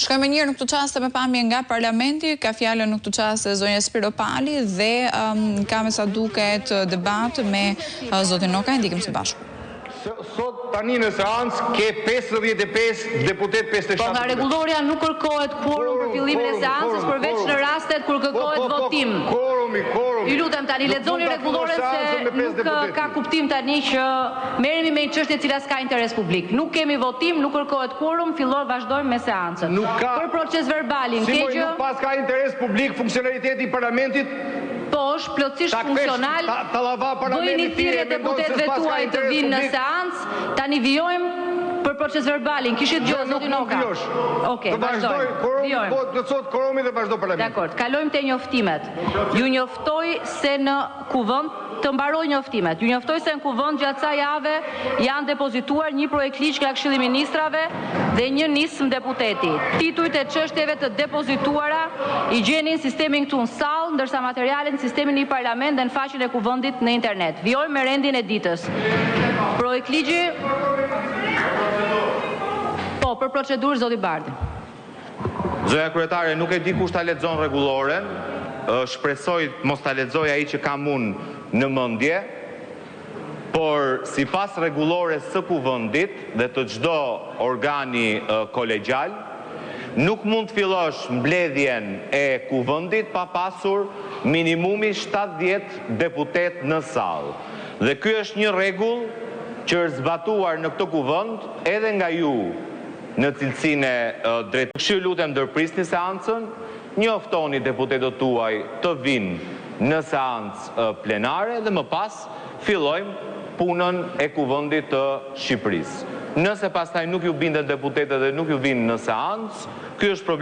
Shkojmë njërë në këtë qaste me pamje nga parlamenti, ka fjallën në këtë qaste zonja Spiropali dhe ka me sa duket debat me zotin Noka, ndikim së bashku. Sot tani në seancë ke 55 deputet 57. Po nga rregulloria nuk kërkohet quorum për fillimin e seancës përveç në rastet kur kërkohet votim. Ju lutem tani lexoni rregulloren se nuk ka kuptim tani që merremi me një çështje e cila s'ka interes publik. Nuk kemi votim, nuk kërkohet quorum, vazhdojmë me seancën. Për proces verbalin, keqë nuk pas ka interes publik funksionaliteti i parlamentit. Po, është plotësisht funksional. Bëjni thirrje deputetëve tuaj të vinë në seancë, tani vijojmë për proces verbalin. Kishit dëgjuar zotin Oka? Okej, vazhdojmë. Po plotësohet kvorumi dhe vazhdo parlamenti. Dakor, kalojmë te njoftimet. Ju njoftoj se në kuvend të mbaroj njoftimet. Ju njoftoj se në kuvend gjatë kësaj jave janë depozituar një projekt ligj nga Këshilli i Ministrave dhe një nismë deputeti. Titujt e çështjeve të depozituara i gjeni në sistemin këtu në sallë, ndërsa materialet në sistemin i parlament dhe në faqen e kuvendit në internet. Vijojmë me rendin e ditës. Projekt ligji. Po, për procedurë zoti Bardi. Zonja kryetare, nuk e di kush ta lexon rregulloren. Shpresoj mos ta lexoj ai që kam unë në mendje, por sipas rregullores së kuvendit dhe të çdo organi kolegjal, nuk mund të fillosh mbledhjen e kuvendit pa pasur minimumi 70 deputet në sallë. Dhe ky është një rregull që është zbatuar në këtë kuvend edhe nga ju në cilësinë e drejtë. Kështu lutem ndërprisni seancën, njoftoni deputetët tuaj të vinë në seancë plenare dhe më pas fillojmë punën e kuvendit të Shqipërisë. Nëse pastaj nuk ju binden deputetët dhe nuk ju vinë në seancë, ky është problemi.